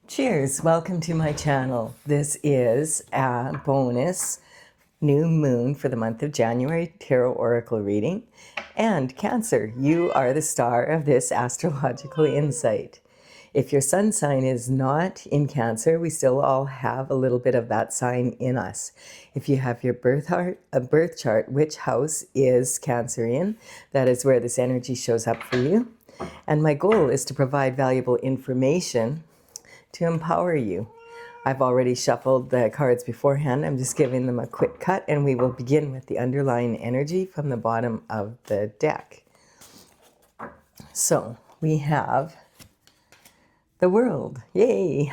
Cheers, welcome to my channel. This is a bonus new moon for the month of January tarot oracle reading. And Cancer, you are the star of this astrological insight. If your sun sign is not in Cancer, we still all have a little bit of that sign in us. If you have your birth chart, which house is Cancer in, that is where this energy shows up for you. And my goal is to provide valuable information to empower you. I've already shuffled the cards beforehand. I'm just giving them a quick cut, and we will begin with the underlying energy from the bottom of the deck. So we have the world. Yay!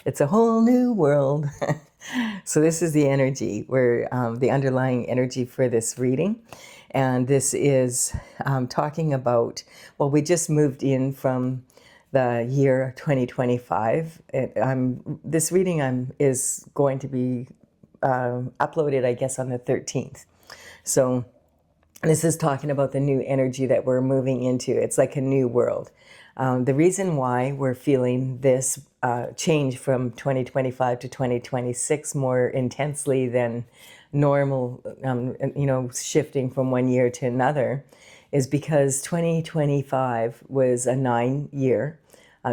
It's a whole new world. So this is the energy, where the underlying energy for this reading. And this is talking about, well, we just moved in from the year 2025. This reading is going to be uploaded, I guess, on the 13th. So this is talking about the new energy that we're moving into. It's like a new world. The reason why we're feeling this change from 2025 to 2026 more intensely than normal, shifting from one year to another, is because 2025 was a 9-year.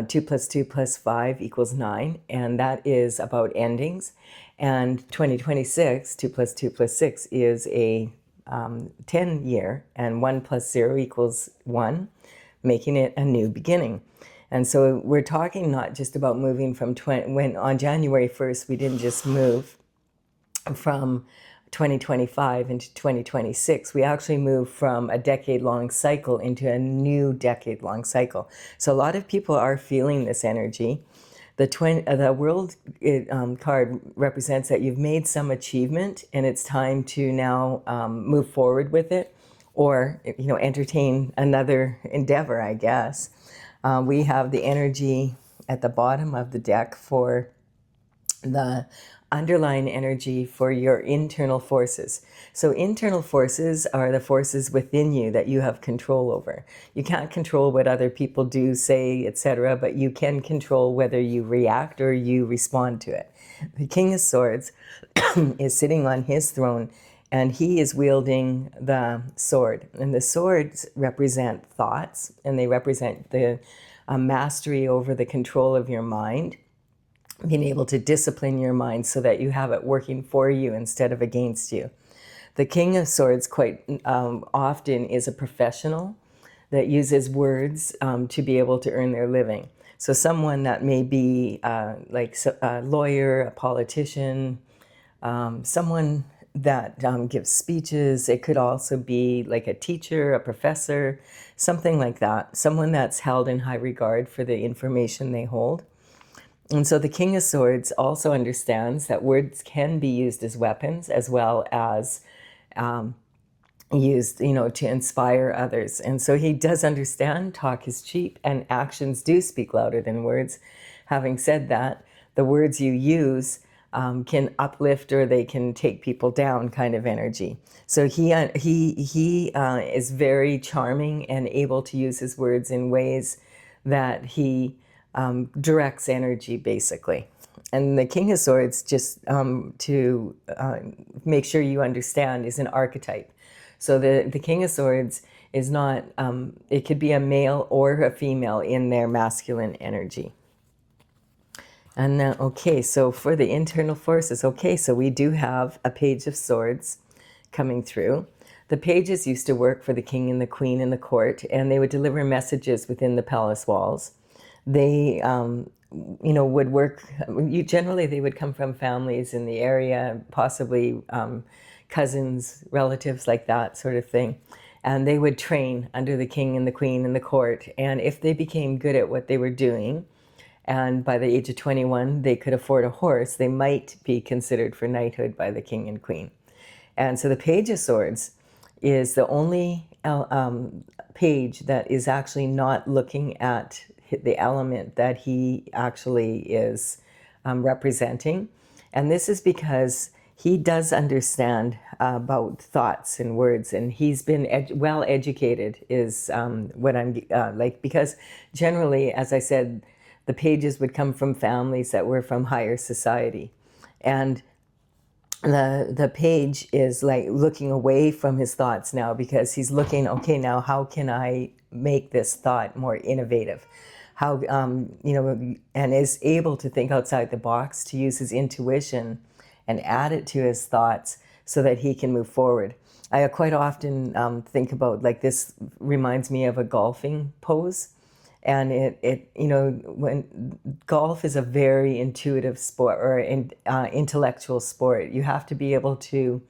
2 plus 2 plus 5 equals 9, and that is about endings. And 2026, 2 plus 2 plus 6 is a 10-year, and 1 plus 0 equals 1, making it a new beginning. And so we're talking not just about moving from when on January 1st we didn't just move from 2025 into 2026, we actually move from a decade-long cycle into a new decade-long cycle. So a lot of people are feeling this energy. The world card represents that you've made some achievement, and it's time to now move forward with it, or entertain another endeavor, I guess. We have the energy at the bottom of the deck for the underlying energy for your internal forces. So internal forces are the forces within you that you have control over. You can't control what other people do, say, etc., but you can control whether you react or you respond to it. The King of Swords is sitting on his throne, and he is wielding the sword. And the swords represent thoughts, and they represent the mastery over the control of your mind, being able to discipline your mind so that you have it working for you instead of against you. The King of Swords quite often is a professional that uses words to be able to earn their living. So someone that may be like a lawyer, a politician, someone that gives speeches. It could also be like a teacher, a professor, something like that. Someone that's held in high regard for the information they hold. And so the King of Swords also understands that words can be used as weapons, as well as used, to inspire others. And so he does understand talk is cheap and actions do speak louder than words. Having said that, the words you use can uplift or they can take people down, kind of energy. So he is very charming and able to use his words in ways that he directs energy, basically. And the King of Swords, just to make sure you understand, is an archetype. So the King of Swords is not, it could be a male or a female in their masculine energy. And now, okay, so for the internal forces, okay, so we do have a Page of Swords coming through. The pages used to work for the king and the queen in the court, and they would deliver messages within the palace walls. They, would work, generally they would come from families in the area, possibly cousins, relatives, like that sort of thing. And they would train under the king and the queen in the court. And if they became good at what they were doing, and by the age of 21, they could afford a horse, they might be considered for knighthood by the king and queen. And so the Page of Swords is the only page that is actually not looking at the element that he actually is representing. And this is because he does understand about thoughts and words, and he's been well educated, is what I'm like, because generally, as I said, the pages would come from families that were from higher society. And the page is like looking away from his thoughts now, because he's looking, okay, now how can I make this thought more innovative? How, and is able to think outside the box, to use his intuition and add it to his thoughts so that he can move forward. I quite often think about, like, this reminds me of a golfing pose. And when golf is a very intuitive sport, or intellectual sport, you have to be able to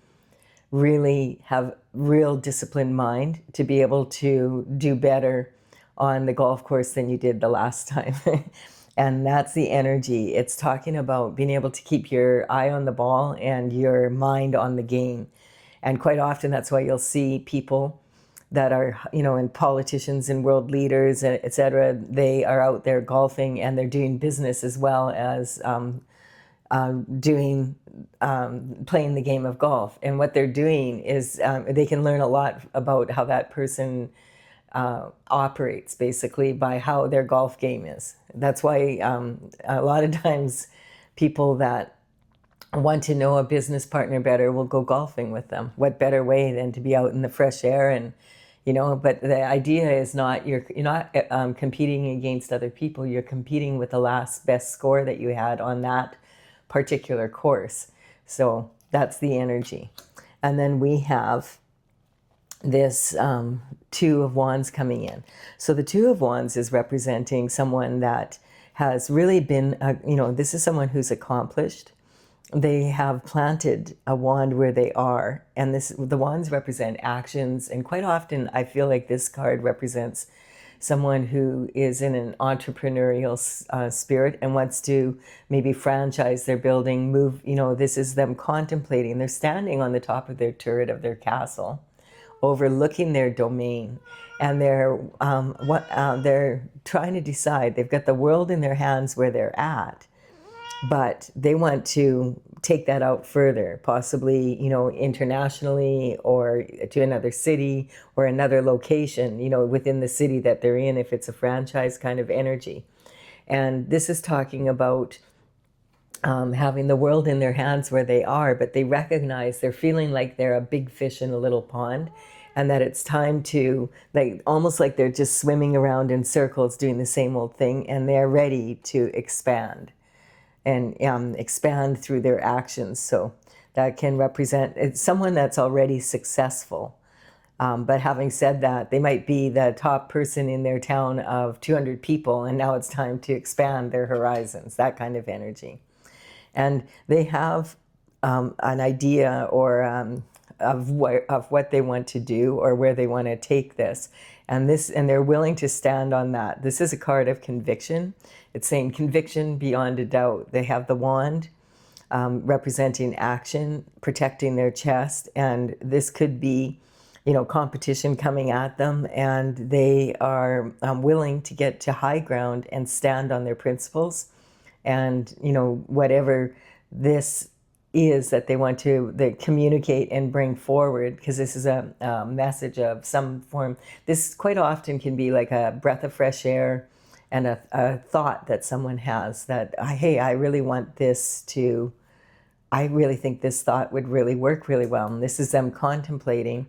really have real disciplined mind to be able to do better on the golf course than you did the last time. And that's the energy. It's talking about being able to keep your eye on the ball and your mind on the game. And quite often that's why you'll see people that are, and politicians and world leaders, et cetera, they are out there golfing, and they're doing business as well as playing the game of golf. And what they're doing is they can learn a lot about how that person operates, basically, by how their golf game is. That's why a lot of times people that want to know a business partner better will go golfing with them. What better way than to be out in the fresh air? And but the idea is not, you're not competing against other people. You're competing with the last best score that you had on that particular course. So that's the energy. And then we have this Two of Wands coming in. So the Two of Wands is representing someone that has really been, this is someone who's accomplished. They have planted a wand where they are, and the wands represent actions. And quite often I feel like this card represents someone who is in an entrepreneurial spirit and wants to maybe franchise their building, move, this is them contemplating. They're standing on the top of their turret of their castle, overlooking their domain, and they're trying to decide. They've got the world in their hands where they're at, but they want to take that out further, possibly, internationally, or to another city or another location, within the city that they're in, if it's a franchise kind of energy. And this is talking about having the world in their hands where they are, but they recognize they're feeling like they're a big fish in a little pond, and that it's time to, almost like they're just swimming around in circles doing the same old thing, and they're ready to expand. And expand through their actions. So that can represent someone that's already successful. But having said that, they might be the top person in their town of 200 people, and now it's time to expand their horizons, that kind of energy. And they have an idea or of what they want to do, or where they want to take this. And they're willing to stand on that. This is a card of conviction. It's saying conviction beyond a doubt. They have the wand representing action, protecting their chest, and this could be, competition coming at them, and they are willing to get to high ground and stand on their principles, and whatever this is that they want to communicate and bring forward, because this is a message of some form. This quite often can be like a breath of fresh air, and a thought that someone has that, hey, I really want this to, I really think this thought would really work really well. And this is them contemplating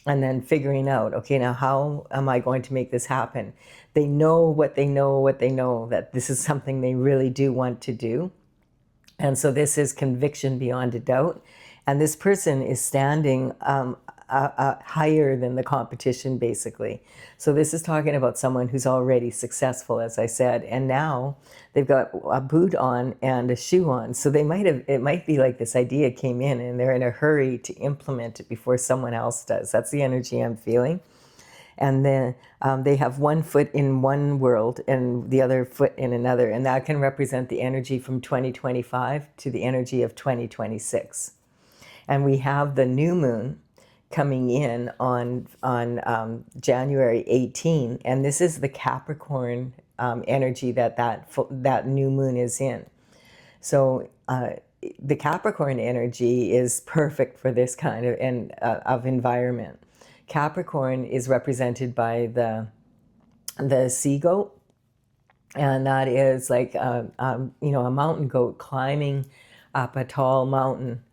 and then figuring out, okay, now how am I going to make this happen? They know what they know, that this is something they really do want to do. And so this is conviction beyond a doubt. And this person is standing higher than the competition, basically. So this is talking about someone who's already successful, as I said, and now they've got a boot on and a shoe on. So it might be like this idea came in and they're in a hurry to implement it before someone else does. That's the energy I'm feeling. And then they have one foot in one world and the other foot in another. And that can represent the energy from 2025 to the energy of 2026. And we have the new moon coming in on January 18, and this is the Capricorn energy that new moon is in. So the Capricorn energy is perfect for this kind of environment. Capricorn is represented by the sea goat, And that is like you know, a mountain goat climbing up a tall mountain,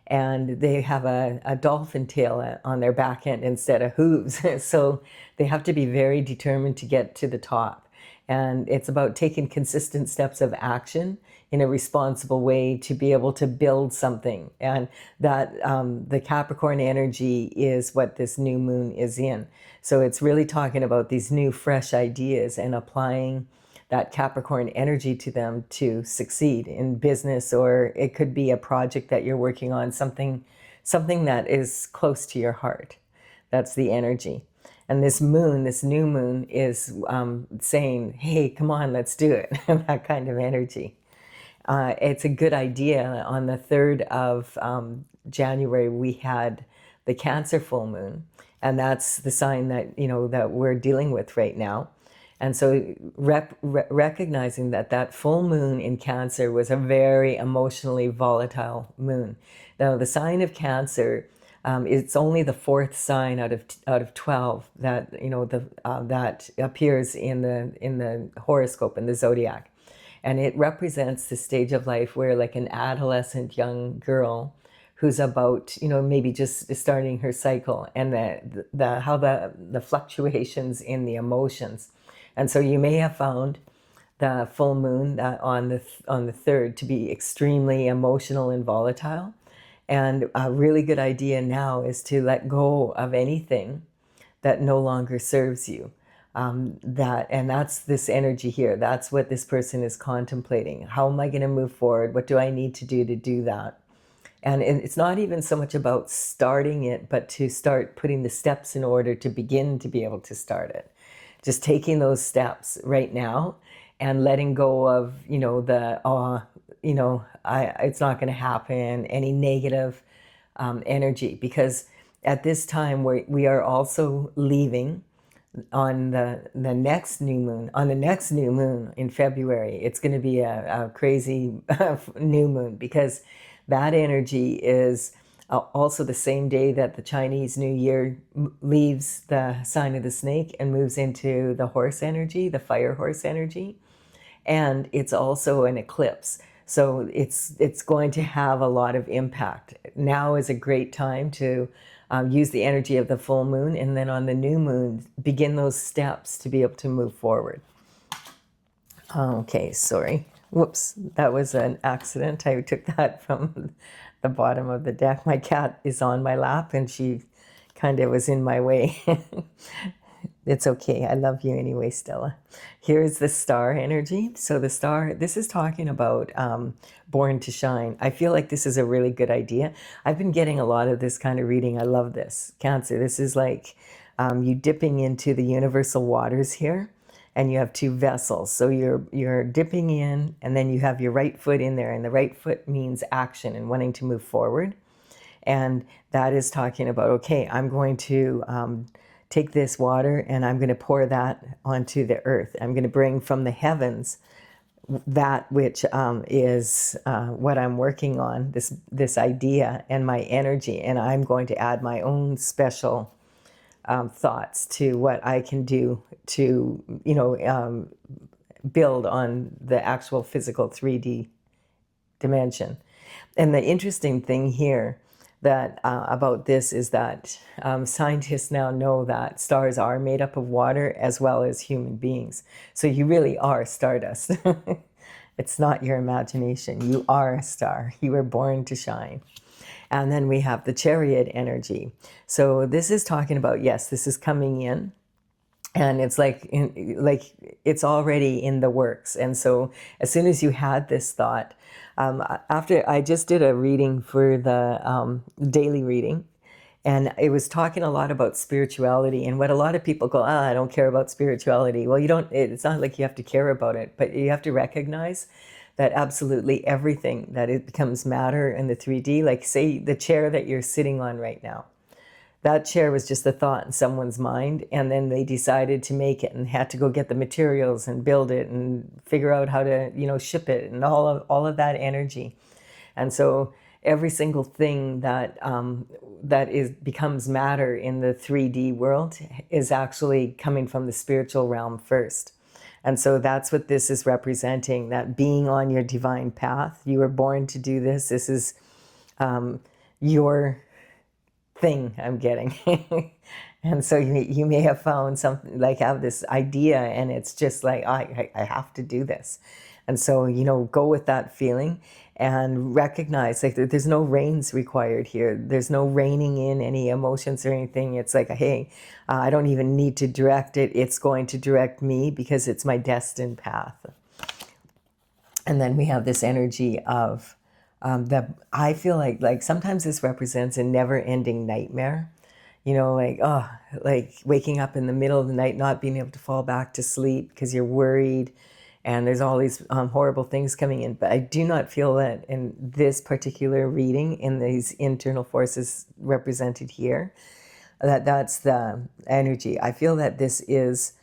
and they have a dolphin tail on their back end instead of hooves. So they have to be very determined to get to the top. And it's about taking consistent steps of action in a responsible way to be able to build something. And that the Capricorn energy is what this new moon is in. So it's really talking about these new, fresh ideas and applying that Capricorn energy to them to succeed in business, or it could be a project that you're working on, something that is close to your heart. That's the energy. And this moon, this new moon, is saying, hey, come on, let's do it. That kind of energy. It's a good idea. On the 3rd of January, we had the Cancer full moon, and that's the sign that, you know, that we're dealing with right now. And so recognizing that that full moon in Cancer was a very emotionally volatile moon. Now, the sign of Cancer, it's only the 4th sign out of 12 that, you know, that appears in the horoscope, in the zodiac. And it represents the stage of life where, like, an adolescent young girl who's about, you know, maybe just starting her cycle, and the fluctuations in the emotions. And so you may have found the full moon on the 3rd to be extremely emotional and volatile. And a really good idea now is to let go of anything that no longer serves you. And that's this energy here. That's what this person is contemplating. How am I going to move forward? What do I need to do that? And it's not even so much about starting it, but to start putting the steps in order to begin to be able to start it. Just taking those steps right now and letting go of, you know, it's not going to happen, any negative energy. Because at this time we are also leaving on the next new moon. On the next new moon in February, it's going to be a crazy new moon, because that energy is also the same day that the Chinese New Year leaves the sign of the snake and moves into the horse energy, the fire horse energy. And it's also an eclipse. So it's going to have a lot of impact. Now is a great time to use the energy of the full moon, and then on the new moon, begin those steps to be able to move forward. Okay, sorry. Whoops, that was an accident. I took that from the bottom of the deck. My cat is on my lap, and she kind of was in my way. It's okay. I love you anyway, Stella. Here's the star energy. So the star, this is talking about born to shine. I feel like this is a really good idea. I've been getting a lot of this kind of reading. I love this. Cancer, this is like you dipping into the universal waters here, and you have 2 vessels. So you're dipping in, and then you have your right foot in there, and the right foot means action and wanting to move forward. And that is talking about, okay, I'm going to take this water and I'm going to pour that onto the earth. I'm going to bring from the heavens that which is what I'm working on, this idea and my energy, and I'm going to add my own special thoughts to what I can do to, you know, build on the actual physical 3D dimension. And the interesting thing here that about this is that scientists now know that stars are made up of water as well as human beings. So you really are stardust. It's not your imagination. You are a star. You were born to shine. And then we have the chariot energy. So this is talking about, yes, this is coming in. And it's like it's already in the works. And so as soon as you had this thought, after I just did a reading for the daily reading, and it was talking a lot about spirituality, and what a lot of people go, I don't care about spirituality. Well, you don't, it's not like you have to care about it, but you have to recognize that absolutely everything, that it becomes matter in the 3D. Like, say the chair that you're sitting on right now. That chair was just a thought in someone's mind, and then they decided to make it and had to go get the materials and build it and figure out how to, you know, ship it, and all of that energy. And so every single thing that becomes matter in the 3D world is actually coming from the spiritual realm first. And so that's what this is representing, that being on your divine path. You were born to do this. This is your thing, I'm getting. And so you may have found something, like have this idea, and it's just like, I have to do this. And so, go with that feeling and recognize like there's no reins required here. There's no reining in any emotions or anything. It's like, hey, I don't even need to direct it. It's going to direct me because it's my destined path. And then we have this energy of that I feel like sometimes this represents a never-ending nightmare. Like waking up in the middle of the night, not being able to fall back to sleep because you're worried, and there's all these horrible things coming in. But I do not feel that in this particular reading, in these internal forces represented here, that's the energy. I feel that this is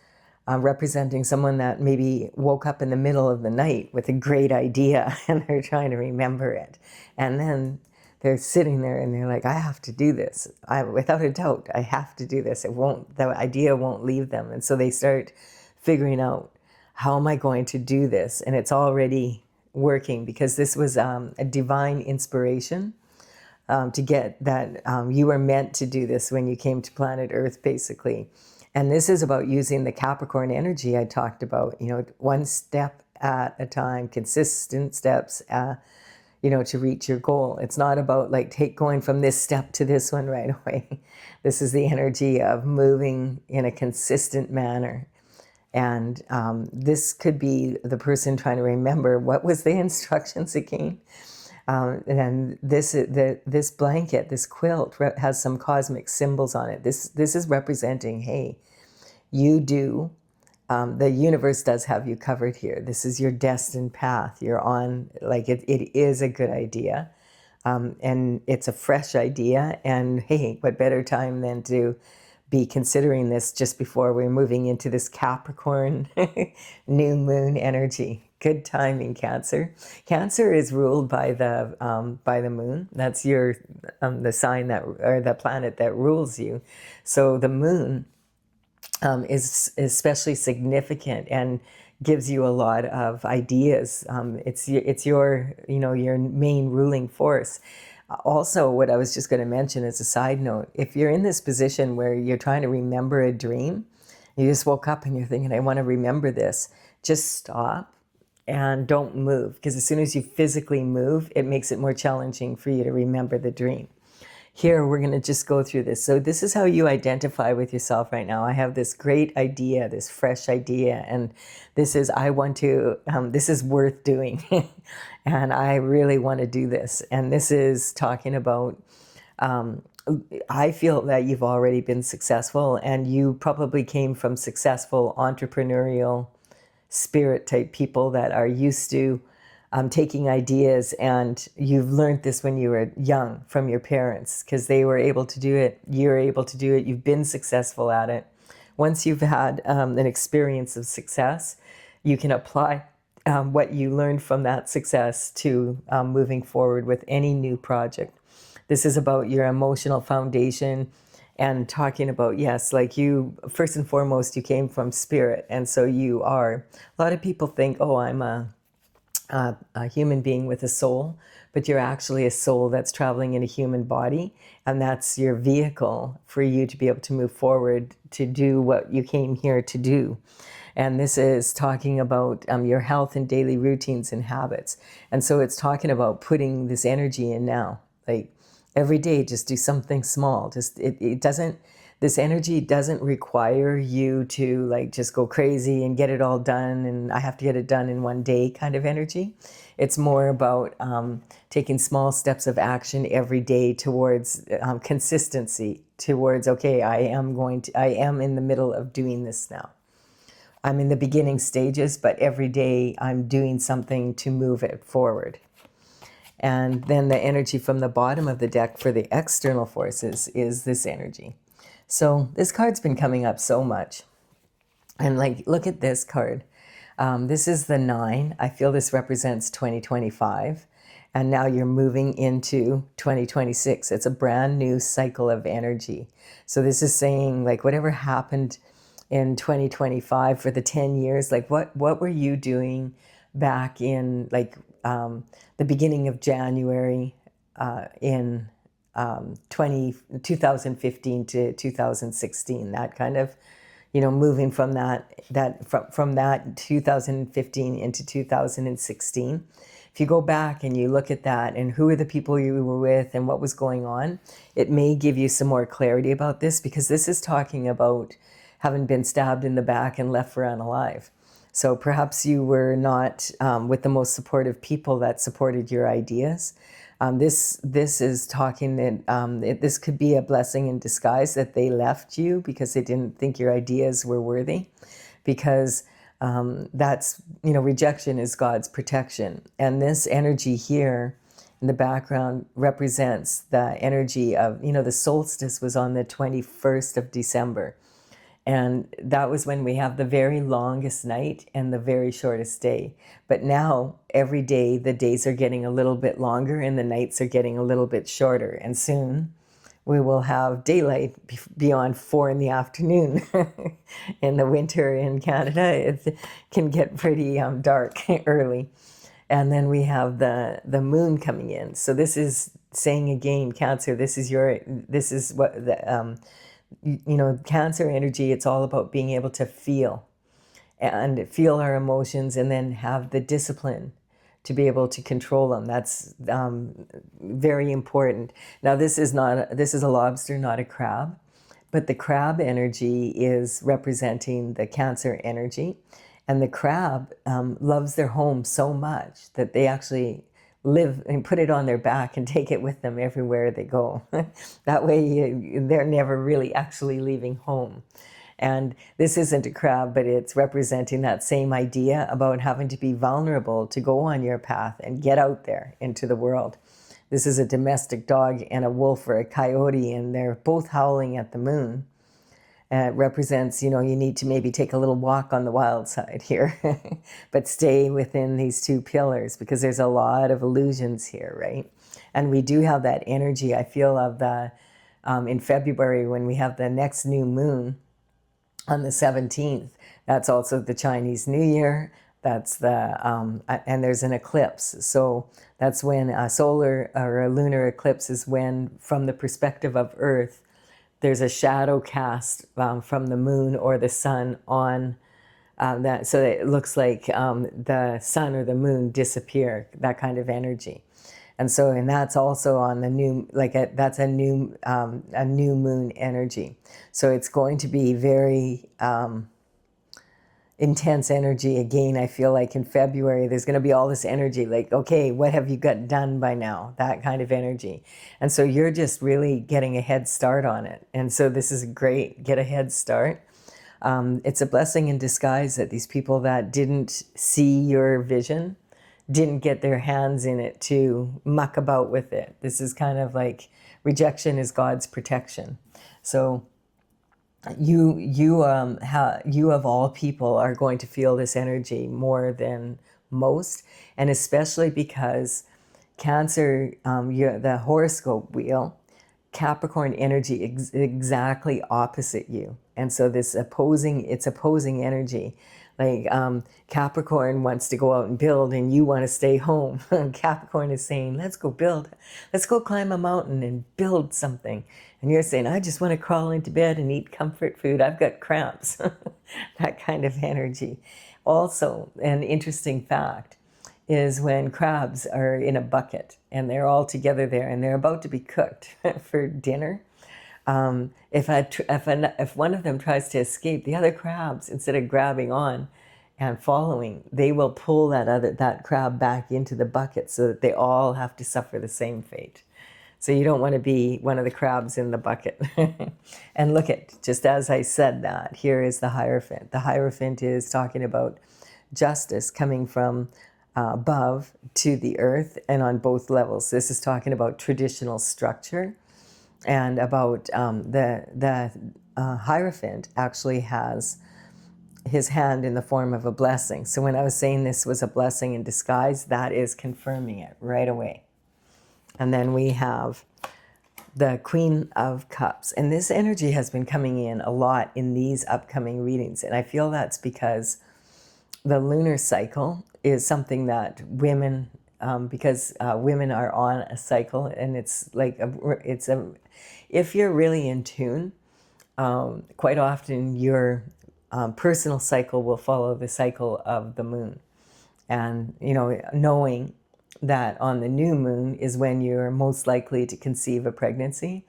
representing someone that maybe woke up in the middle of the night with a great idea and they're trying to remember it. And then they're sitting there and they're like, I have to do this. Without a doubt, I have to do this. The idea won't leave them. And so they start figuring out, how am I going to do this? And it's already working because this was a divine inspiration to get that you were meant to do this when you came to planet Earth, basically. And this is about using the Capricorn energy I talked about, one step at a time, consistent steps, to reach your goal. It's not about like going from this step to this one right away. This is the energy of moving in a consistent manner. And this could be the person trying to remember what was the instructions again. And this blanket, this quilt has some cosmic symbols on it. This is representing, hey, you do, the universe does have you covered here. This is your destined path. You're on, like it is a good idea. And it's a fresh idea. And hey, what better time than to be considering this just before we're moving into this Capricorn new moon energy. Good timing, Cancer. Cancer is ruled by the moon. That's your the sign that, or the planet that rules you. So the moon is especially significant and gives you a lot of ideas. It's your your main ruling force. Also, what I was just going to mention as a side note, if you're in this position where you're trying to remember a dream, you just woke up and you're thinking, I want to remember this, just stop and don't move, because as soon as you physically move, it makes it more challenging for you to remember the dream. Here, we're going to just go through this. So this is how you identify with yourself right now. I have this great idea, this fresh idea, and this is, this is worth doing. And I really want to do this. And this is talking about, I feel that you've already been successful, and you probably came from successful entrepreneurial spirit type people that are used to taking ideas, and you've learned this when you were young from your parents because they were able to do it. You're able to do it. You've been successful at it. Once you've had an experience of success, you can apply what you learned from that success to moving forward with any new project. This is about your emotional foundation and talking about, yes, like you, first and foremost, you came from spirit. And so you are, a lot of people think, oh, I'm a human being with a soul, but you're actually a soul that's traveling in a human body, and that's your vehicle for you to be able to move forward to do what you came here to do. And this is talking about your health and daily routines and habits. And so it's talking about putting this energy in now, like every day, just do something small. Just it doesn't, this energy doesn't require you to like just go crazy and get it all done, and I have to get it done in one day kind of energy. It's more about taking small steps of action every day towards consistency, towards, okay, I am in the middle of doing this now. I'm in the beginning stages, but every day I'm doing something to move it forward. And then the energy from the bottom of the deck for the external forces is this energy. So this card's been coming up so much. And like, look at this card. This is the 9. I feel this represents 2025. And now you're moving into 2026. It's a brand new cycle of energy. So this is saying like whatever happened in 2025 for the 10 years. Like what were you doing back in like the beginning of January in 2015 to 2016, that kind of, moving from from that 2015 into 2016. If you go back and you look at that and who are the people you were with and what was going on, it may give you some more clarity about this, because this is talking about having been stabbed in the back and left for unalive. So perhaps you were not with the most supportive people that supported your ideas. This is talking that this could be a blessing in disguise, that they left you because they didn't think your ideas were worthy, because that's, rejection is God's protection. And this energy here in the background represents the energy of, the solstice was on the 21st of December. And that was when we have the very longest night and the very shortest day. But now, every day, the days are getting a little bit longer and the nights are getting a little bit shorter. And soon, we will have daylight beyond 4 in the afternoon. In the winter in Canada, it can get pretty dark early. And then we have the moon coming in. So this is saying again, Cancer, this is what the... Cancer energy, it's all about being able to feel our emotions and then have the discipline to be able to control them. That's very important. Now, this is a lobster, not a crab, but the crab energy is representing the Cancer energy. And the crab loves their home so much that they actually live and put it on their back and take it with them everywhere they go. That way they're never really actually leaving home. And this isn't a crab, but it's representing that same idea about having to be vulnerable to go on your path and get out there into the world. This is a domestic dog and a wolf or a coyote, and they're both howling at the moon. It represents, you need to maybe take a little walk on the wild side here, but stay within these two pillars, because there's a lot of illusions here, right? And we do have that energy, I feel, of the, in February, when we have the next new moon on the 17th, that's also the Chinese New Year. That's and there's an eclipse. So that's when a solar or a lunar eclipse is when, from the perspective of Earth, there's a shadow cast from the moon or the sun on that, so that it looks like the sun or the moon disappear, that kind of energy. And so, and that's also on the new, that's a new moon energy. So it's going to be very intense energy. Again, I feel like in February, there's going to be all this energy, like, okay, what have you got done by now? That kind of energy. And so you're just really getting a head start on it. And so this is great, get a head start. It's a blessing in disguise that these people that didn't see your vision didn't get their hands in it to muck about with it. This is kind of like rejection is God's protection. So you of all people are going to feel this energy more than most, and especially because Cancer, the horoscope wheel, Capricorn energy exactly opposite you, and so it's opposing energy. Like Capricorn wants to go out and build and you want to stay home. Capricorn is saying, let's go build. Let's go climb a mountain and build something. And you're saying, I just want to crawl into bed and eat comfort food. I've got cramps. That kind of energy. Also, an interesting fact is when crabs are in a bucket and they're all together there and they're about to be cooked for dinner, if one of them tries to escape, the other crabs, instead of grabbing on and following, they will pull that crab back into the bucket so that they all have to suffer the same fate. So you don't want to be one of the crabs in the bucket. And look at, just as I said that, here is the Hierophant. The Hierophant is talking about justice coming from above to the earth and on both levels. This is talking about traditional structure, and about the Hierophant actually has his hand in the form of a blessing. So when I was saying this was a blessing in disguise, that is confirming it right away. And then we have the Queen of Cups. And this energy has been coming in a lot in these upcoming readings. And I feel that's because the lunar cycle is something that women, because women are on a cycle, and it's like, if you're really in tune, quite often your personal cycle will follow the cycle of the moon. And, knowing that on the new moon is when you're most likely to conceive a pregnancy,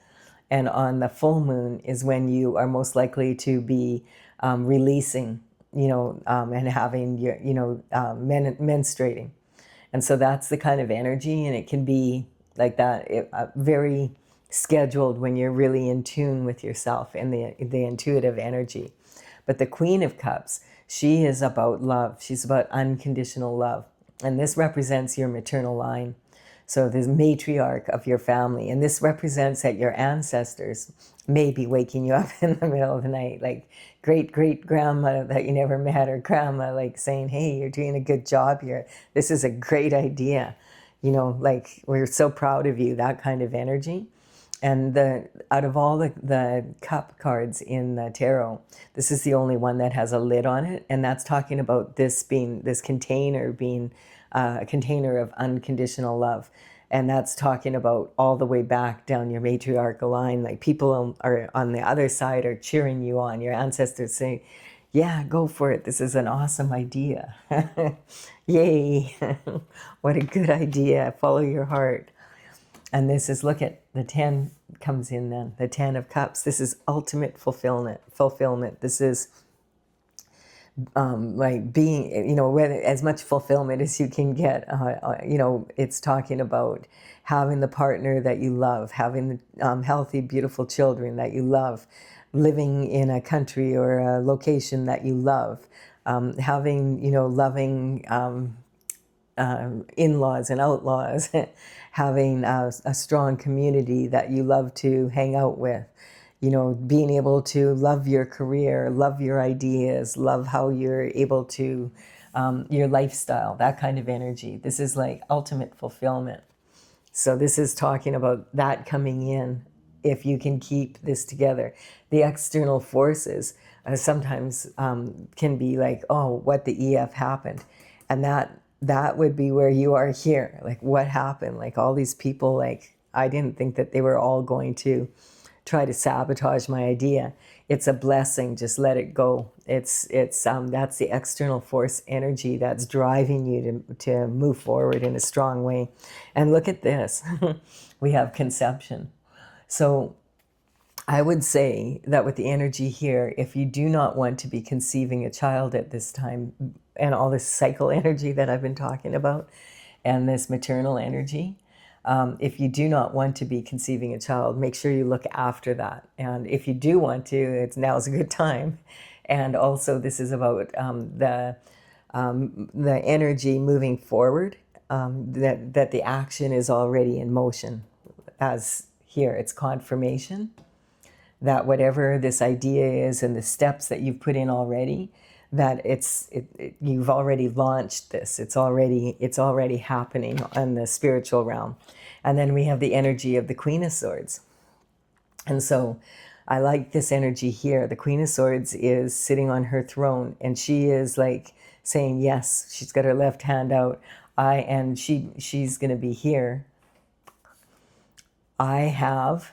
and on the full moon is when you are most likely to be releasing, and having your, menstruating. And so that's the kind of energy, and it can be like that, very scheduled when you're really in tune with yourself and the intuitive energy. But the Queen of Cups, she is about love. She's about unconditional love. And this represents your maternal line. So the matriarch of your family. And this represents that your ancestors may be waking you up in the middle of the night, like great-great-grandma that you never met, or grandma, like saying, hey, you're doing a good job here. This is a great idea. Like, we're so proud of you, that kind of energy. And out of all the cup cards in the tarot, this is the only one that has a lid on it. And that's talking about this container being a container of unconditional love. And that's talking about all the way back down your matriarchal line. Like, people are on the other side are cheering you on. Your ancestors say, yeah, go for it. This is an awesome idea. Yay. What a good idea. Follow your heart. And this is, look at the 10 comes in then, the 10 of Cups. This is ultimate fulfillment. This is like being, whether as much fulfillment as you can get. It's talking about having the partner that you love, having healthy, beautiful children that you love, living in a country or a location that you love, having, loving in-laws and outlaws, having a strong community that you love to hang out with, being able to love your career, love your ideas, love how you're able to, your lifestyle, that kind of energy. This is like ultimate fulfillment. So this is talking about that coming in if you can keep this together. The external forces sometimes can be like, oh, what the EF happened. And that would be where you are here. Like, what happened? Like, all these people, like, I didn't think that they were all going to try to sabotage my idea. It's a blessing. Just let it go. It's that's the external force energy that's driving you to move forward in a strong way. And look at this. We have conception. So I would say that with the energy here, if you do not want to be conceiving a child at this time, and all this cycle energy that I've been talking about, and this maternal energy, if you do not want to be conceiving a child, make sure you look after that. And if you do want to, now's a good time. And also, this is about the energy moving forward, that the action is already in motion. As here, it's confirmation that whatever this idea is and the steps that you've put in already, that you've already launched this. It's already happening in the spiritual realm. And then we have the energy of the Queen of Swords. And so I like this energy here. The Queen of Swords is sitting on her throne, and she is like saying yes. She's got her left hand out. She's going to be here. I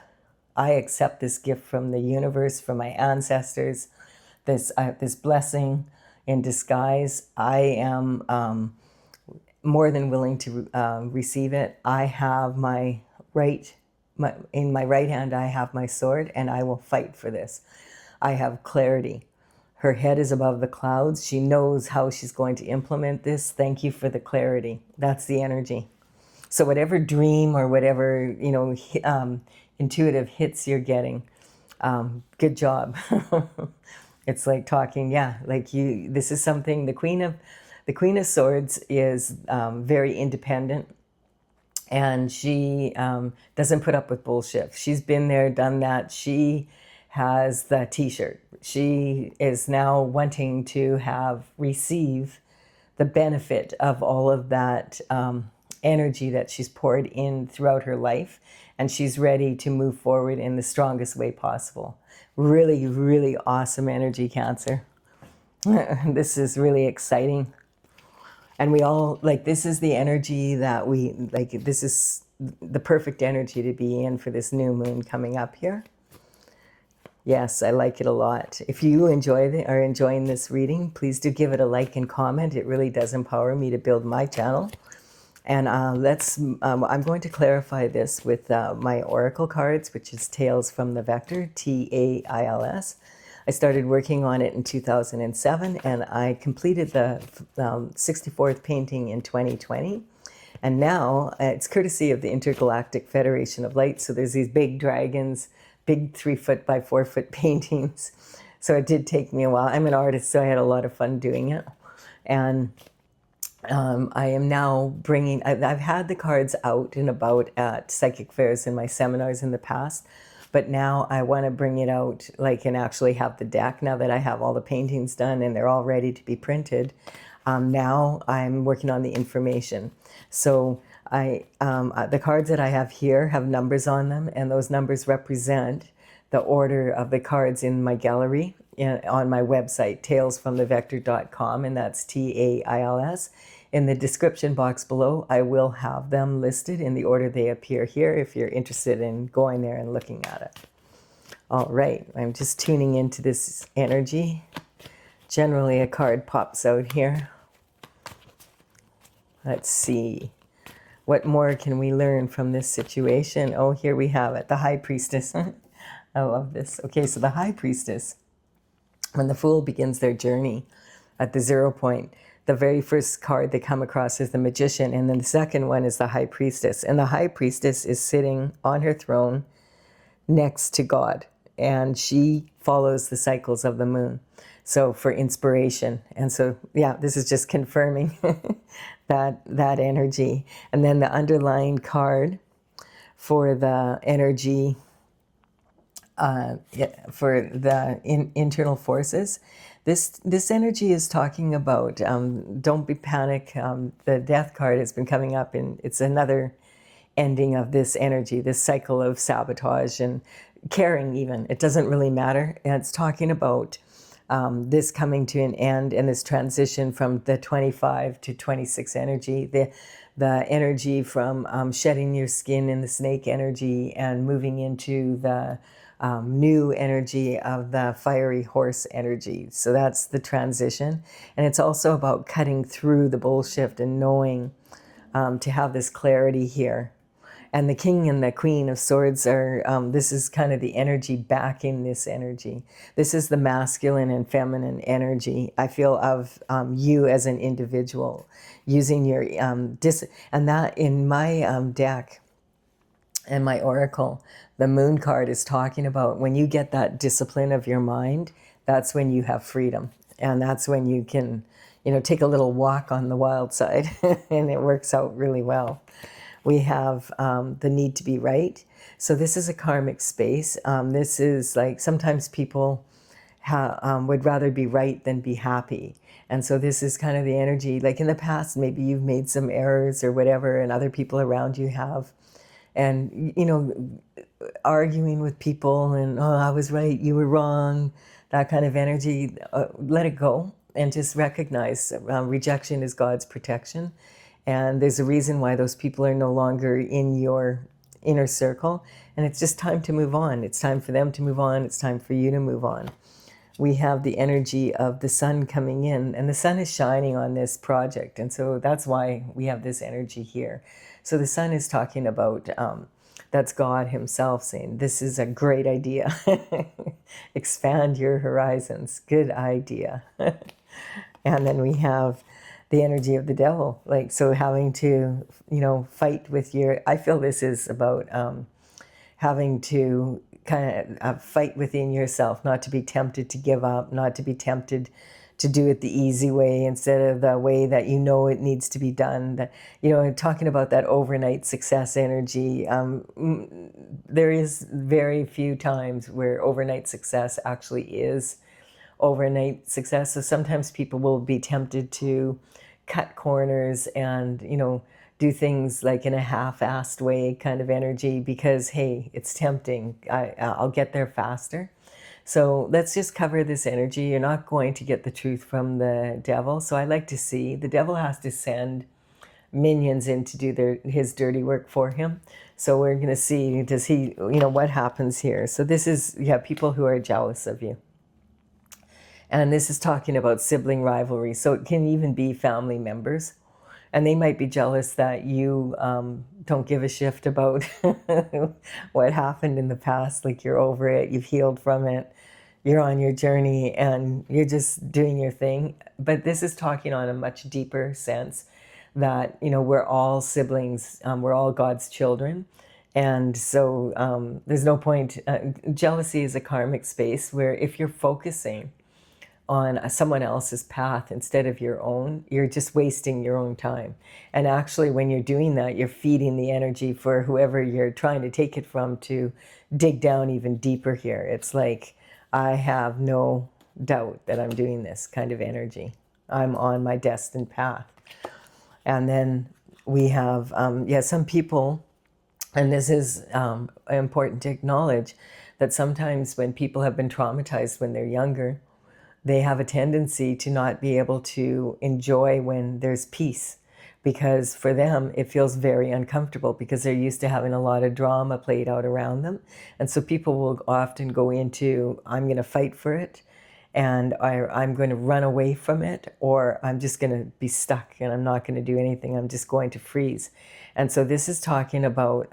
accept this gift from the universe, from my ancestors, this blessing in disguise. I am more than willing to receive it. I have in my right hand, I have my sword, and I will fight for this. I have clarity. Her head is above the clouds. She knows how she's going to implement this. Thank you for the clarity. That's the energy. So whatever dream or whatever, intuitive hits you're getting, good job. It's like talking, this is something, the Queen of Swords is very independent, and she doesn't put up with bullshit. She's been there, done that. She has the t-shirt. She is now wanting to receive the benefit of all of that energy that she's poured in throughout her life, and she's ready to move forward in the strongest way possible. Really, really awesome energy, Cancer. This is really exciting. And we all, like, this is the energy that we, like, this is the perfect energy to be in for this new moon coming up here. Yes, I like it a lot. If you are enjoying this reading, please do give it a like and comment. It really does empower me to build my channel. And I'm going to clarify this with my oracle cards, which is Tales from the Vector, Tails. I started working on it in 2007, and I completed the 64th painting in 2020. And now it's courtesy of the Intergalactic Federation of Light. So there's these big dragons, big 3-foot by 4-foot paintings. So it did take me a while. I'm an artist, so I had a lot of fun doing it. And I am now bringing, I've had the cards out and about at psychic fairs in my seminars in the past, but now I want to bring it out, like, and actually have the deck now that I have all the paintings done and they're all ready to be printed. Now I'm working on the information. So the cards that I have here have numbers on them, and those numbers represent the order of the cards in my gallery on my website, talesfromthevector.com, and that's TAILS. In the description box below, I will have them listed in the order they appear here if you're interested in going there and looking at it. All right, I'm just tuning into this energy. Generally, a card pops out here. Let's see. What more can we learn from this situation? Oh, here we have it, the High Priestess. I love this. Okay, so the High Priestess, when the Fool begins their journey at the 0 point, the very first card they come across is the Magician, and then the second one is the High Priestess. And the High Priestess is sitting on her throne next to God, and she follows the cycles of the moon. So for inspiration. And so, yeah, this is just confirming that energy. And then the underlying card for the energy, for the internal forces, this energy is talking about don't be panic. The Death card has been coming up, and it's another ending of this energy, this cycle of sabotage and caring even. It doesn't really matter. And it's talking about this coming to an end, and this transition from the 25 to 26 energy, the energy from shedding your skin in the snake energy and moving into the new energy of the fiery horse energy. So that's the transition. And it's also about cutting through the bullshit and knowing to have this clarity here. And the King and the Queen of Swords are, this is kind of the energy backing this energy. This is the masculine and feminine energy, I feel, of you as an individual, using your, and that in my deck and my oracle, the Moon card is talking about when you get that discipline of your mind, that's when you have freedom. And that's when you can, take a little walk on the wild side, and it works out really well. We have the need to be right. So this is a karmic space. This is like, sometimes people would rather be right than be happy. And so this is kind of the energy, like in the past, maybe you've made some errors or whatever, and other people around you have. And, arguing with people and, oh, I was right, you were wrong, that kind of energy, let it go and just recognize rejection is God's protection. And there's a reason why those people are no longer in your inner circle. And it's just time to move on. It's time for them to move on. It's time for you to move on. We have the energy of the sun coming in, and the sun is shining on this project. And so that's why we have this energy here. So the sun is talking about, that's God himself saying, this is a great idea. Expand your horizons. Good idea. And then we have the energy of the devil, like, so having to, fight with I feel this is about having to kind of fight within yourself, not to be tempted to give up, not to be tempted to do it the easy way instead of the way that it needs to be done. That, talking about that overnight success energy, there is very few times where overnight success actually is overnight success. So sometimes people will be tempted to cut corners and, do things like in a half-assed way kind of energy because, hey, it's tempting. I'll get there faster. So let's just cover this energy. You're not going to get the truth from the devil. So I like to see the devil has to send minions in to do his dirty work for him. So we're going to see, does he, what happens here? So this is, people who are jealous of you. And this is talking about sibling rivalry. So it can even be family members. And they might be jealous that you don't give a shift about what happened in the past. Like you're over it, you've healed from it, you're on your journey, and you're just doing your thing. But this is talking on a much deeper sense that, we're all siblings, we're all God's children. And so there's no point, jealousy is a karmic space where if you're focusing on someone else's path instead of your own, you're just wasting your own time. And actually, when you're doing that, you're feeding the energy for whoever you're trying to take it from to dig down even deeper here. It's like, I have no doubt that I'm doing this kind of energy. I'm on my destined path. And then we have, some people, and this is important to acknowledge, that sometimes when people have been traumatized when they're younger, they have a tendency to not be able to enjoy when there's peace, because for them it feels very uncomfortable because they're used to having a lot of drama played out around them. And so people will often go into, I'm going to fight for it, and I'm going to run away from it, or I'm just going to be stuck and I'm not going to do anything. I'm just going to freeze. And so this is talking about,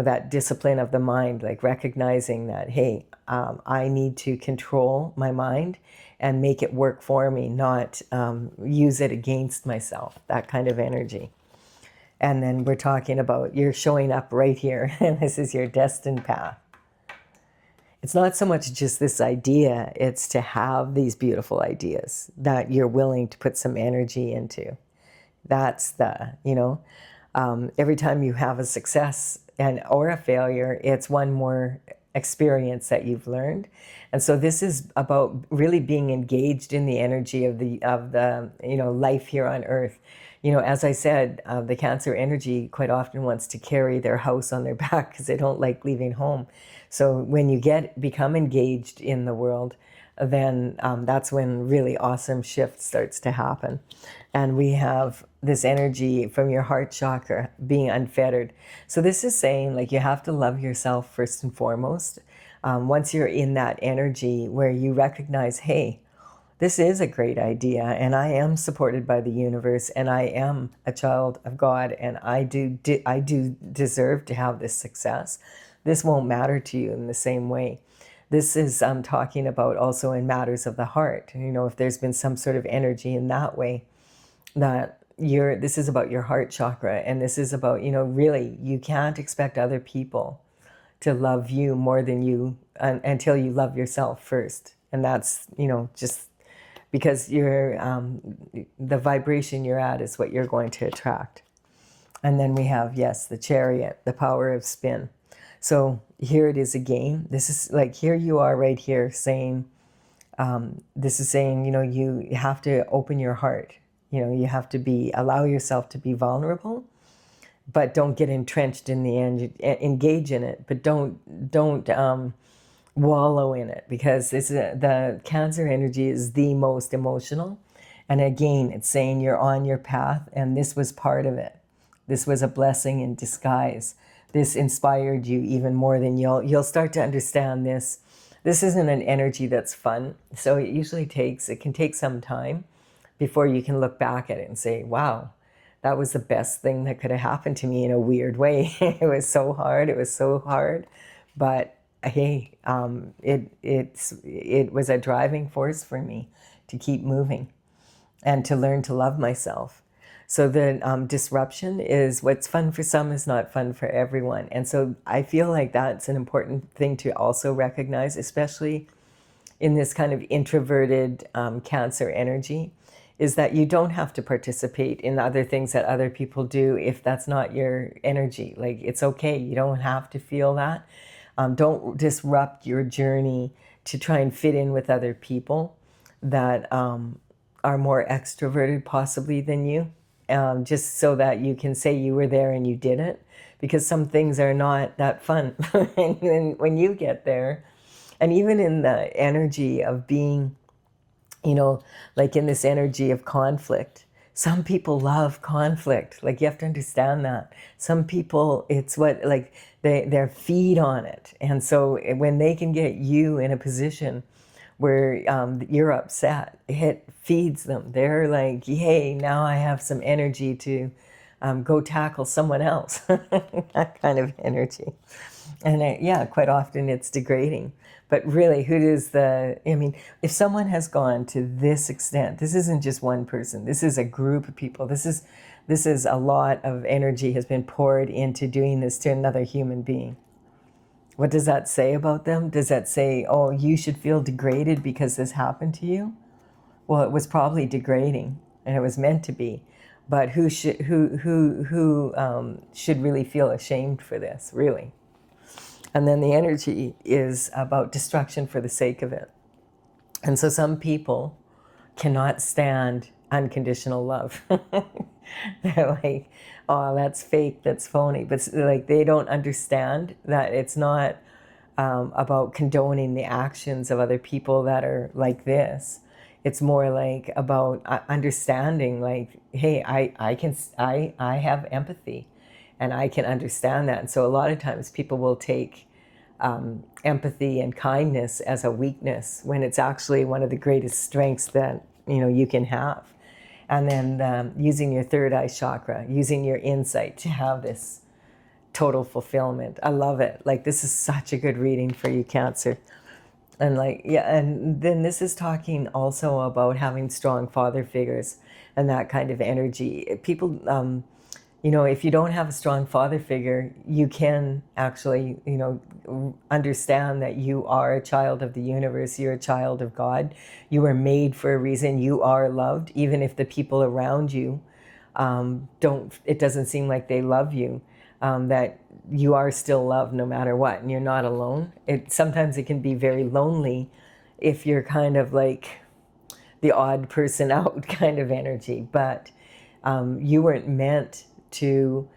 that discipline of the mind, like recognizing that, hey, I need to control my mind and make it work for me, not use it against myself, that kind of energy. And then we're talking about you're showing up right here, and this is your destined path. It's not so much just this idea, it's to have these beautiful ideas that you're willing to put some energy into. That's the, every time you have a success or a failure, it's one more experience that you've learned. And so this is about really being engaged in the energy of the life here on earth. As I said, the Cancer energy quite often wants to carry their house on their back because they don't like leaving home. So when you become engaged in the world, then that's when really awesome shift starts to happen. And we have this energy from your heart chakra being unfettered. So this is saying, like, you have to love yourself first and foremost. Once you're in that energy where you recognize, hey, this is a great idea, and I am supported by the universe, and I am a child of God, and I do deserve to have this success. This won't matter to you in the same way. This is talking about also in matters of the heart. If there's been some sort of energy in that way, that this is about your heart chakra, and this is about, really, you can't expect other people to love you more than you until you love yourself first. And that's, just because you're, the vibration you're at is what you're going to attract. And then we have, yes, the Chariot, the power of spin. So here it is again. This is like, here you are right here saying, this is saying, you have to open your heart. You have to allow yourself to be vulnerable, but don't get entrenched in the end. Engage in it, but don't wallow in it, because the Cancer energy is the most emotional. And again, it's saying you're on your path, and this was part of it. This was a blessing in disguise. This inspired you even more than you'll start to understand this. This isn't an energy that's fun. So it can take some time before you can look back at it and say, wow, that was the best thing that could have happened to me in a weird way. It was so hard. But hey, it was a driving force for me to keep moving and to learn to love myself. So the disruption is what's fun for some is not fun for everyone. And so I feel like that's an important thing to also recognize, especially in this kind of introverted Cancer energy, is that you don't have to participate in other things that other people do if that's not your energy. Like, it's okay. You don't have to feel that. Don't disrupt your journey to try and fit in with other people that are more extroverted possibly than you, just so that you can say you were there and you did it, because some things are not that fun and then when you get there. And even in the energy of being, like in this energy of conflict, some people love conflict. Like, you have to understand that. Some people, it's what, like, they feed on it. And so when they can get you in a position where you're upset, it feeds them. They're like, yay, now I have some energy to go tackle someone else. That kind of energy. And yeah, quite often it's degrading. But really, if someone has gone to this extent, this isn't just one person, this is a group of people. This is a lot of energy has been poured into doing this to another human being. What does that say about them? Does that say, oh, you should feel degraded because this happened to you? Well, it was probably degrading, and it was meant to be. But who should really feel ashamed for this, really? And then the energy is about destruction for the sake of it. And so some people cannot stand unconditional love. They're like, oh, that's fake, that's phony. But like, they don't understand that it's not about condoning the actions of other people that are like this. It's more like about understanding, like, hey, I have empathy, and I can understand that. And so a lot of times people will take empathy and kindness as a weakness, when it's actually one of the greatest strengths that you can have. And then using your third eye chakra, using your insight to have this total fulfillment. I love it. Like, this is such a good reading for you, Cancer. And and then this is talking also about having strong father figures and that kind of energy. People, if you don't have a strong father figure, you can actually, understand that you are a child of the universe. You're a child of God. You were made for a reason. You are loved, even if the people around you it doesn't seem like they love you. That you are still loved no matter what, and you're not alone. Sometimes it can be very lonely if you're kind of like the odd person out kind of energy, but you weren't meant to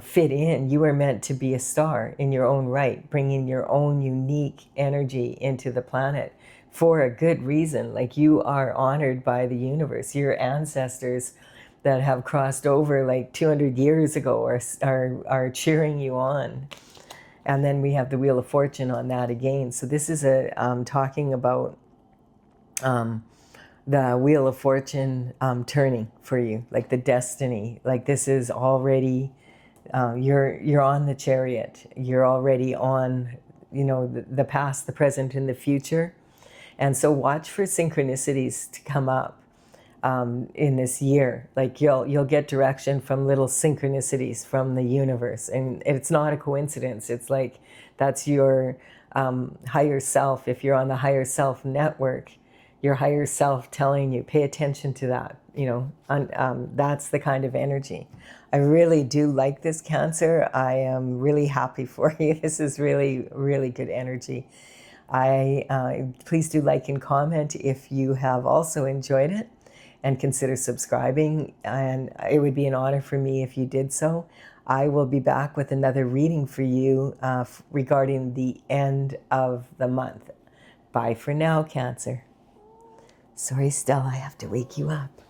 fit in. You were meant to be a star in your own right, bringing your own unique energy into the planet for a good reason. Like, you are honored by the universe. Your ancestors that have crossed over like 200 years ago are cheering you on. And then we have the Wheel of Fortune on that again. So this is talking about the Wheel of Fortune turning for you, like the destiny. Like, this is already, you're on the chariot. You're already on, the past, the present, and the future. And so watch for synchronicities to come up in this year. Like, you'll get direction from little synchronicities from the universe, and it's not a coincidence. It's like, that's your higher self. If you're on the higher self network, your higher self telling you, pay attention to that. That's the kind of energy. I really do like this, Cancer. I am really happy for you. This is really, really good energy. Please do like and comment if you have also enjoyed it, and consider subscribing. And it would be an honor for me if you did so. I will be back with another reading for you regarding the end of the month. Bye for now, Cancer. Sorry, Stella, I have to wake you up.